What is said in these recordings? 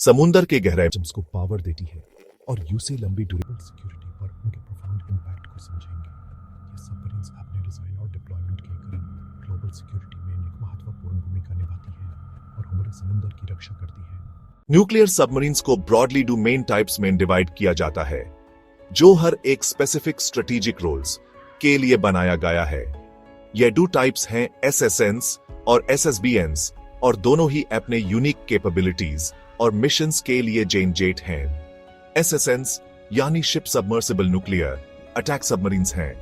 समुंदर के गहराई को पावर देती है और यू से लंबी ड्यूरेबल सिक्योरिटी पर उनके प्रोफाउंड इंपैक्ट को समझेंगे। ये सबमरीन्स अपने डिजाइन और डिप्लॉयमेंट के कारण ग्लोबल सिक्योरिटी में एक महत्वपूर्ण भूमिका निभाती है और हमारे समुद्र की रक्षा करती है। न्यूक्लियर सबमरीन्स को ब्रॉडली दो मेन टाइप्स में डिवाइड किया जाता है, जो हर एक स्पेसिफिक स्ट्रेटेजिक रोल्स के लिए बनाया गया है। ये दो टाइप्स हैं SSNs और SSBNs, और दोनों ही अपने यूनिक कैपेबिलिटीज और मिशंस के लिए जेट हैं। SSNs यानी ship submersible nuclear attack submarines हैं।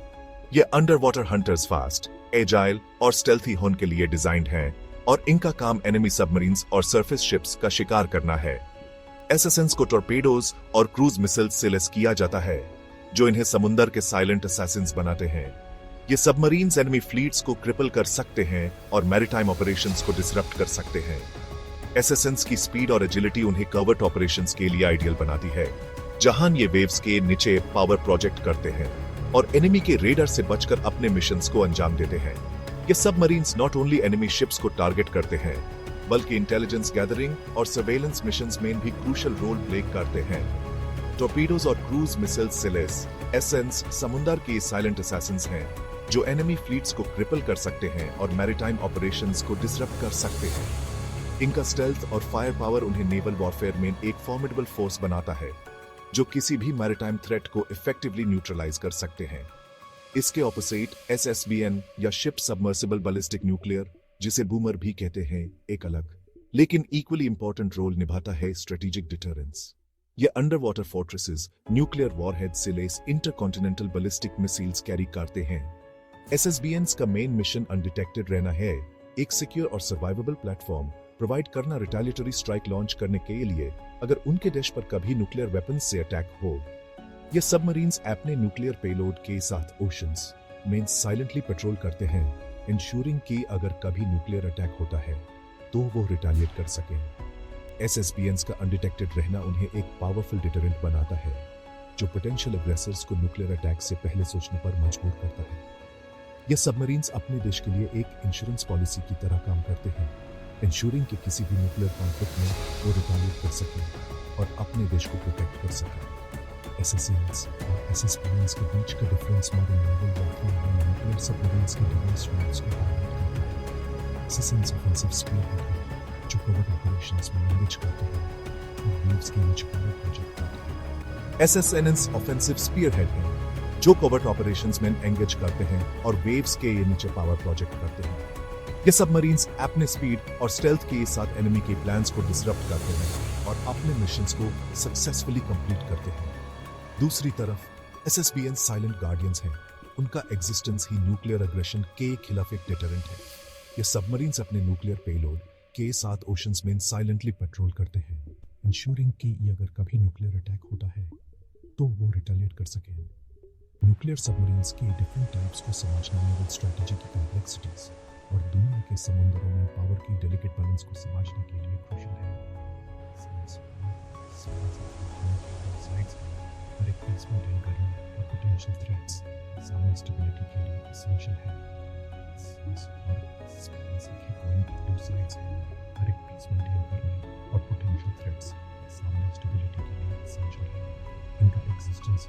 ये under water hunters fast, agile और स्टेल्थी होने के लिए डिजाइंड हैं और इनका काम एनिमी सबमरीन्स और सरफेस शिप्स का शिकार करना है। SSNs को टॉर्पेडोज और क्रूज मिसाइल्स से लेस किया जाता है, जो इन्हें समुंदर के साइलेंट असैसिन्स बनाते हैं। ये सबमरीन्स एनिमी फ्लीट्स को क्रिपल कर सकते हैं और मैरीटाइम ऑपरेशंस को डिसरप्ट कर सकते हैं। SSNs की स्पीड और एजिलिटी उन्हें कवर्ट ऑपरेशंस के लिए आइडियल बनाती है, जहां ये वेव्स के नीचे पावर प्रोजेक्ट करते हैं और एनिमी के रेडर से बचकर अपने मिशंस को अंजाम देते हैं। ये submarines not only enemy ships को टारगेट करते हैं, बल्कि इंटेलिजेंस गैदरिंग और सर्वेलेंस मिशंस में भी क्रूशियल रोल प्ले करते हैं। टॉर्पीडोज और क्रूज मिसाइल्स से लेस SSNs समुंदर के साइलेंट असैसिन्स हैं, जो एनिमी फ्लीट्स को क्रिपल कर सकते हैं और मैरीटाइम ऑपरेशंस को डिसरप्ट कर सकते हैं। इनका स्टेल्थ और फायर पावर उन्हें नेवल वॉरफेयर में एक फॉर्मिडेबल फोर्स बनाता है, जो किसी भी मैरीटाइम थ्रेट को इफेक्टिवली न्यूट्रलाइज कर सकते हैं। इसके ऑपोजिट SSBN या शिप सबमर्सिबल बैलिस्टिक न्यूक्लियर, जिसे बूमर भी कहते हैं, एक अलग लेकिन इक्वली इंपॉर्टेंट रोल निभाता है स्ट्रेटेजिक डिटरेंस। ये under water fortresses nuclear warhead से लेस इंटरकॉन्टिनेंटल बैलिस्टिक मिसाइल्स कैरी करते हैं। SSBNs का मेन मिशन अनडिटेक्टेड रहना है, एक सिक्योर और सर्वाइवेबल प्लेटफॉर्म प्रोवाइड करना रिटेलिएटरी स्ट्राइक लॉन्च करने के लिए अगर उनके देश पर कभी न्यूक्लियर वेपन्स से अटैक हो। ये सबमरीन्स अपने न्यूक्लियर पेलोड के साथ ओशंस में साइलेंटली पेट्रोल करते हैं, इंश्योरिंग कि अगर कभी न्यूक्लियर अटैक होता है तो वो रिटेलिएट कर सके। SSBNs का अनडिटेक्टेड रहना उन्हें एक पावरफुल डिटरेंट बनाता है, जो पोटेंशियल अग्रेसर्स को न्यूक्लियर अटैक से पहले सोचने पर मजबूर करता है। ये सबमरीन्स अपने देश के लिए एक इंश्योरेंस पॉलिसी की तरह काम करते हैं, इंश्योरिंग कि किसी भी न्यूक्लियर कॉन्फ्लिक्ट में वो रिटेलिएट कर सकें और अपने देश को प्रोटेक्ट कर सकें। SSNs और SSBNs के बीच का डिफरेंस मॉडर्न नेवल वॉरफेयर में न्यूक्लियर सबमरीन्स के डिवाइस रोल्स को हाईलाइट करता है। SSNs ऑफेंसिव स्पीयरहेड है, जो कवर्ट ऑपरेशंस में एंगेज करते हैं और वेव्स के नीचे पावर प्रोजेक्ट करते हैं। SSNs ऑफेंसिव स्पीयरहेड है, जो कवर्ट ऑपरेशंस में एंगेज करते हैं और वेव्स के नीचे पावर प्रोजेक्ट करते हैं। ये सबमरीन्स अपने स्पीड और स्टेल्थ के साथ एनिमी के प्लान्स को डिसरप्ट करते हैं और अपने मिशंस को सक्सेसफुली कंप्लीट करते हैं। दूसरी तरफ SSBN साइलेंट गार्डियंस हैं, उनका एग्जिस्टेंस ही न्यूक्लियर अग्रेशन के खिलाफ एक डिटरेंट है। ये सबमरीन्स अपने न्यूक्लियर पेलोड के साथ ओशंस में साइलेंटली पेट्रोल करते हैं, इंश्योरिंग कि अगर कभी न्यूक्लियर अटैक होता है तो वो रिटेलिएट कर सकें। न्यूक्लियर सबमरीन्स के डिफरेंट टाइप्स को समझना नेवल स्ट्रेटेजी की कॉम्प्लेक्सिटीज और दुनिया के समुद्रों में पावर की डेलिकेट बैलेंस को समझने के लिए क्रूशियल है। हर एक पीस मेंटेन करना और पोटेंशियल थ्रेट्स सामने स्टेबिलिटी के लिए एसेंशियल है। दो साइड्स हैं, हर एक पीस मेंटेन करना और पोटेंशियल थ्रेट्स सामने स्टेबिलिटी के लिए एसेंशियल है। इनका एग्जिस्टेंस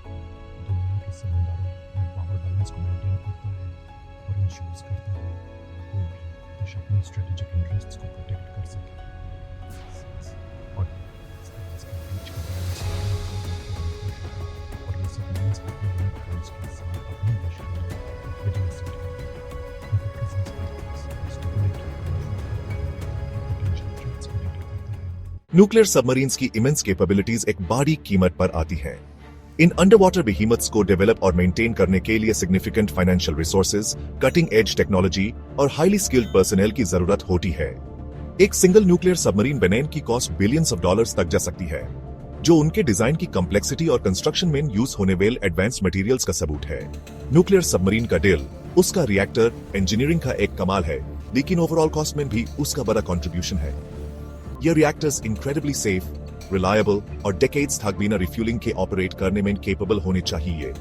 दुनिया के समुद्रों में पावर बैलेंस को मेंटेन करता है और इंश्योर करता है कोई भी देश अपने स्ट्रेटेजिक इंटरेस्ट्स को प्रोटेक्ट कर सके और इसके बीच का बैलेंस और ये सब मीन्स अपने यूनिक रोल्स के साथ अपने देश के लिए विजय सेट है। उनका प्रेजेंस और स्टेबिलिटी पोटेंशियल थ्रेट्स को डिटेक्ट करता है। न्यूक्लियर सबमरीन्स की इमेंस कैपेबिलिटीज एक बड़ी कीमत पर आती है। इन अंडरवाटर बेहीमथ्स को डेवलप और मेंटेन करने के लिए significant financial resources, cutting edge technology और हाईली स्किल्ड पर्सनल की जरूरत होती है। एक सिंगल न्यूक्लियर सबमरीन बनाने की कॉस्ट बिलियंस ऑफ डॉलर्स तक जा सकती है, जो उनके डिजाइन की कॉम्प्लेक्सिटी और कंस्ट्रक्शन में यूज होने वाले एडवांस्ड मटेरियल्स का सबूत है। न्यूक्लियर सबमरीन का दिल, उसका रिएक्टर इंजीनियरिंग का एक कमाल है, लेकिन ओवरऑल कॉस्ट में भी उसका बड़ा कंट्रीब्यूशन है। ये रिएक्टर्स इनक्रेडिबली सेफ, रिलायबल और डेकेड्स तक बिना रिफ्यूलिंग के ऑपरेट करने में केपेबल होने चाहिए।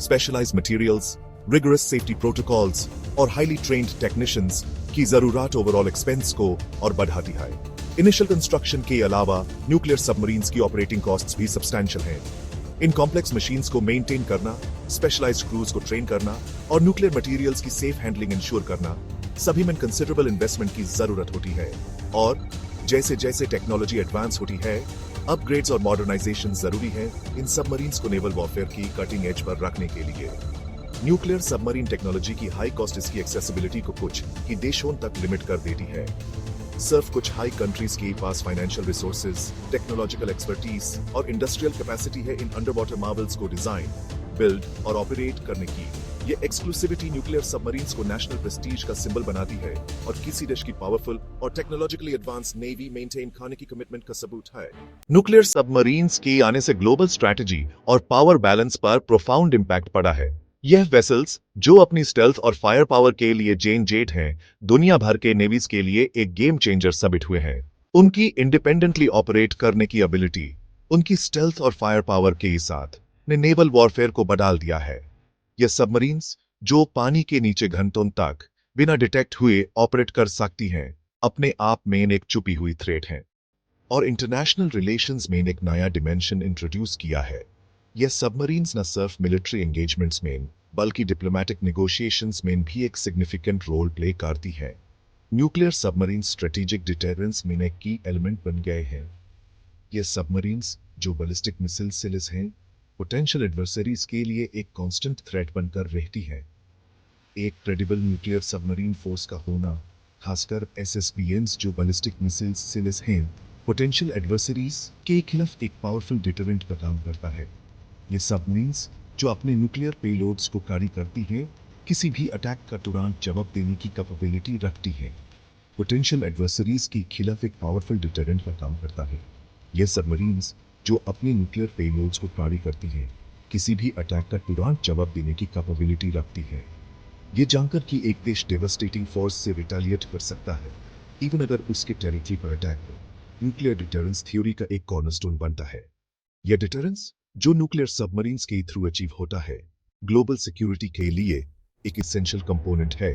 Specialised materials, rigorous safety protocols और हाईली ट्रेन्ड टेक्नीशियंस की जरूरत ओवरऑल एक्सपेंस को और बढ़ाती है। इनिशियल कंस्ट्रक्शन के अलावा न्यूक्लियर सबमरीन्स की ऑपरेटिंग कॉस्ट्स भी सब्सटैंशियल हैं। इन कॉम्प्लेक्स मशीन्स को मेंटेन करना, स्पेशलाइज्ड क्रूज को ट्रेन करना और न्यूक्लियर मटेरियल्स की सेफ हैंडलिंग इंश्योर करना सभी में कंसिडरेबल इन्वेस्टमेंट की जरूरत होती है। और जैसे जैसे टेक्नोलॉजी एडवांस होती है, अपग्रेड्स और मॉडर्नाइजेशन जरूरी है इन सबमरीन्स को नेवल वॉरफेयर की कटिंग एज पर रखने के लिए। न्यूक्लियर सबमरीन टेक्नोलॉजी की हाई कॉस्ट इसकी एक्सेसिबिलिटी को कुछ ही देशों तक लिमिट कर देती है। सिर्फ कुछ हाई कंट्रीज के पास फाइनेंशियल रिसोर्सेज, टेक्नोलॉजिकल एक्सपर्टीज और इंडस्ट्रियल कैपेसिटी है इन अंडर वाटर मार्वल्स को डिजाइन, बिल्ड और ऑपरेट करने की। ये एक्सक्लूसिविटी न्यूक्लियर सबमरीन्स को नेशनल प्रेस्टीज का सिंबल बनाती है और किसी देश की पावरफुल और टेक्नोलॉजिकली एडवांस नेवी मेंटेन करने की कमिटमेंट का सबूत है। न्यूक्लियर सबमरीन्स के आने से ग्लोबल स्ट्रैटेजी और पावर बैलेंस पर प्रोफाउंड इंपैक्ट पड़ा है। यह वेसल्स, जो अपनी स्टेल्थ और फायर पावर के लिए जेन जेट हैं, दुनिया भर के नेवीज के लिए एक गेम चेंजर साबित हुए हैं। उनकी इंडिपेंडेंटली ऑपरेट करने की एबिलिटी, उनकी स्टेल्थ और फायर पावर के साथ ने नेवल वॉरफेयर को बदल दिया है। ये सबमरीन्स, जो पानी के नीचे घंटों तक बिना डिटेक्ट हुए ऑपरेट कर सकती हैं, अपने आप में एक छुपी हुई थ्रेट हैं और इंटरनेशनल रिलेशंस में एक नया डिमेंशन इंट्रोड्यूस किया है। यह सबमरीन्स न सिर्फ मिलिट्री एंगेजमेंट्स में बल्कि डिप्लोमेटिक नेगोशिएशंस में भी एक सिग्निफिकेंट रोल प्ले करती है। न्यूक्लियर सबमरीन स्ट्रेटेजिक डिटेरेंस में एक की एलिमेंट बन गए हैं। ये सबमरीन्स, जो बैलिस्टिक मिसाइल सिलिस हैं, पोटेंशियल एडवर्सरीज के लिए एक कांस्टेंट थ्रेट बनकर रहती है। एक क्रेडिबल न्यूक्लियर सबमरीन फोर्स का होना, खासकर एसएसबीएन्स जो बैलिस्टिक मिसाइल सिलिस हैं, पोटेंशियल एडवर्सरीज के खिलाफ एक पावरफुल डिटरेंट का काम करता है। ये सबमरीन्स, जो अपने न्यूक्लियर पेलोड्स को कैरी करती हैं, किसी भी अटैक का तुरंत जवाब देने की कैपेबिलिटी रखती है। पोटेंशियल एडवर्सरीज के खिलाफ एक पावरफुल डिटरेंट का काम करता है। ये सबमरीन्स, जो अपने न्यूक्लियर पेलोड्स को कैरी करती हैं, किसी भी अटैक का तुरंत जवाब देने की कैपेबिलिटी रखती है। ये जानकर कि एक देश डेवास्टेटिंग फोर्स से रिटेलिएट कर सकता है, इवन अगर उसके टेरिटरी पर अटैक हो, न्यूक्लियर डिटरेंस थ्योरी का एक कॉर्नरस्टोन बनता है। यह डिटरेंस, जो न्यूक्लियर सबमरीन्स के थ्रू अचीव होता है, ग्लोबल सिक्योरिटी के लिए एक इसेंशियल कंपोनेंट है।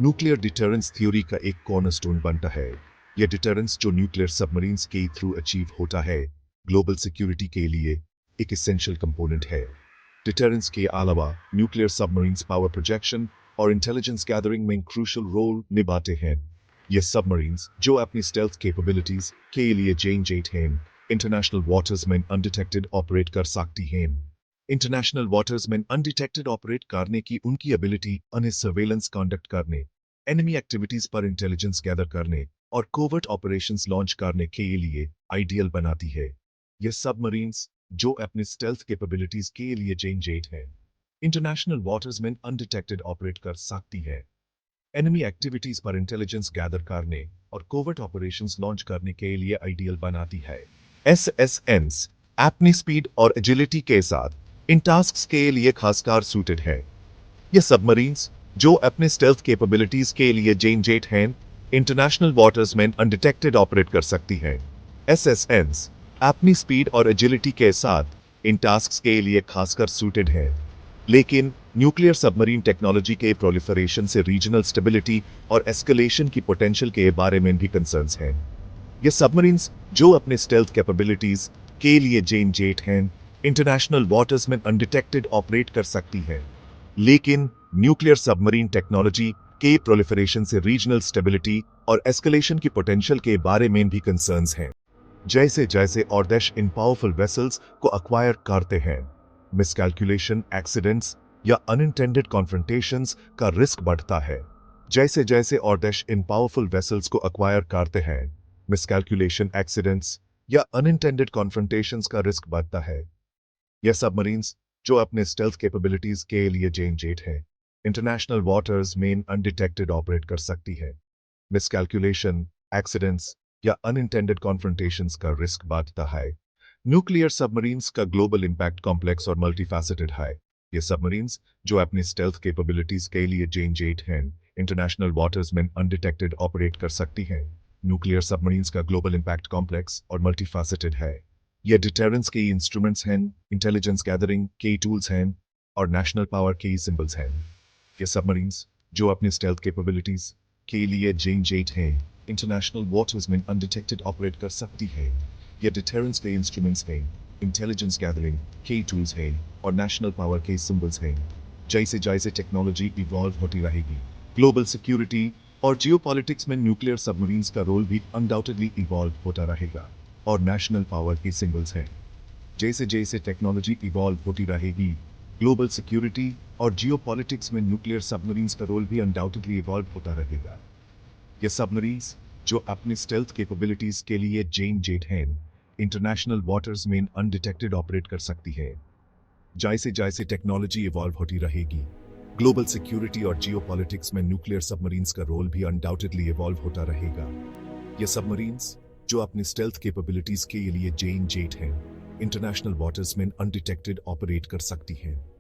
न्यूक्लियर डिटरेंस थ्योरी का एक कॉर्नरस्टोन बनता है। यह डिटरेंस, जो न्यूक्लियर सबमरीन्स के थ्रू अचीव होता है, ग्लोबल सिक्योरिटी के लिए एक इसेंशियल कंपोनेंट है। डिटरेंस के अलावा न्यूक्लियर सबमरीन्स पावर प्रोजेक्शन और इंटेलिजेंस गैदरिंग में क्रूशियल रोल निभाते हैं। ये सबमरीन्स, जो अपनी स्टेल्थ कैपेबिलिटीज के लिए जेन जेट हैं, इंटरनेशनल वाटर्स में अनडिटेक्टेड ऑपरेट कर सकती हैं। इंटरनेशनल वाटर्स में अनडिटेक्टेड ऑपरेट करने की उनकी एबिलिटी उन्हें सर्वेलेंस कंडक्ट करने, एनिमी एक्टिविटीज पर इंटेलिजेंस गैदर करने और कोवर्ट ऑपरेशंस लॉन्च करने के लिए आइडियल बनाती है। ये सबमरीन्स, जो अपनी स्टेल्थ कैपेबिलिटीज के लिए जेन जेट हैं, इंटरनेशनल वाटर्स में अनडिटेक्टेड ऑपरेट कर सकती है, एनिमी एक्टिविटीज पर इंटेलिजेंस गैदर करने और कोवर्ट ऑपरेशंस लॉन्च करने के लिए आइडियल बनाती है। एसएसएन्स अपनी स्पीड और एजिलिटी के साथ इन टास्क्स के लिए खासकर सूटेड है। ये सबमरीन्स, जो अपने स्टेल्थ कैपेबिलिटीज के लिए जेन जेट हैं, इंटरनेशनल वाटर्स में अनडिटेक्टेड ऑपरेट कर सकती हैं। एसएसएन्स अपनी स्पीड और एजिलिटी के साथ इन टास्क्स के लिए खासकर सूटेड है। लेकिन न्यूक्लियर सबमरीन टेक्नोलॉजी के प्रोलिफरेशन से रीजनल स्टेबिलिटी और एस्केलेशन की पोटेंशियल के बारे में भी कंसर्न्स हैं। ये सबमरीन्स, जो अपने स्टेल्थ कैपेबिलिटीज के लिए जेन जेट हैं, इंटरनेशनल वाटर्स में अनडिटेक्टेड ऑपरेट कर सकती हैं। लेकिन न्यूक्लियर सबमरीन टेक्नोलॉजी के प्रोलिफरेशन से रीजनल स्टेबिलिटी और एस्केलेशन की पोटेंशियल के बारे में भी कंसर्न्स हैं। जैसे जैसे और देश इन पावरफुल वेसल्स को अक्वायर करते हैं, मिसकैलकुलेशन, एक्सीडेंट्स या अनइंटेंडेड कॉन्फ्रंटेशंस का रिस्क बढ़ता है। जैसे जैसे और देश इन पावरफुल वेसल्स को अक्वायर करते हैं, मिसकैलकुलेशन, एक्सीडेंट्स या अनइंटेंडेड कॉन्फ्रंटेशंस का रिस्क बढ़ता है। यह सबमरीन्स, जो अपने स्टेल्थ कैपेबिलिटीज के लिए जेन जेट है, इंटरनेशनल वाटर्स में अनडिटेक्टेड ऑपरेट कर सकती है। मिसकैलकुलेशन, एक्सीडेंट्स या अनइंटेंडेड कॉन्फ्रंटेशंस का रिस्क बढ़ता है। न्यूक्लियर सबमरीन्स का ग्लोबल इंपैक्ट कॉम्प्लेक्स और मल्टीफैसेटेड है। ये सबमरीन्स, जो अपनी स्टेल्थ कैपेबिलिटीज के लिए जेन जेट हैं, इंटरनेशनल वाटर्स में अनडिटेक्टेड ऑपरेट कर सकती हैं। न्यूक्लियर सबमरीन्स का ग्लोबल इंपैक्ट कॉम्प्लेक्स और मल्टीफैसेटेड है। ये डिटरेंस के इंस्ट्रूमेंट्स हैं, इंटेलिजेंस गैदरिंग के टूल्स हैं और नेशनल पावर के सिंबल्स हैं। ये सबमरीन्स, जो अपनी स्टेल्थ कैपेबिलिटीज के लिए जेन जेट हैं, इंटरनेशनल वाटर्स में अनडिटेक्टेड ऑपरेट कर सकती है। ये डिटेरेंस के इंस्ट्रूमेंट्स हैं, इंटेलिजेंस गैदरिंग के टूल्स हैं और नेशनल पावर के सिंबल्स हैं। जैसे जैसे टेक्नोलॉजी इवॉल्व होती रहेगी, ग्लोबल सिक्योरिटी और जियोपॉलिटिक्स में न्यूक्लियर सबमरीन्स का रोल भी अनडाउटेडली इवॉल्व होता रहेगा और नेशनल पावर के सिंबल्स हैं। जैसे जैसे टेक्नोलॉजी इवॉल्व होती रहेगी, ग्लोबल सिक्योरिटी और जियोपॉलिटिक्स में न्यूक्लियर सबमरीन्स का रोल भी अनडाउटेडली इवॉल्व होता रहेगा। ये सबमरीन्स जो अपने स्टेल्थ कैपेबिलिटीज के लिए जेन जेट हैं, इंटरनेशनल वाटर्स में अनडिटेक्टेड ऑपरेट कर सकती है। जैसे जैसे टेक्नोलॉजी इवॉल्व होती रहेगी, ग्लोबल सिक्योरिटी और जियोपॉलिटिक्स में न्यूक्लियर सबमरीन्स का रोल भी अनडाउटेडली इवॉल्व होता रहेगा। ये सबमरीन्स जो अपनी स्टेल्थ कैपेबिलिटीज के लिए जेन जेट हैं, इंटरनेशनल वाटर्स में अनडिटेक्टेड ऑपरेट कर सकती हैं।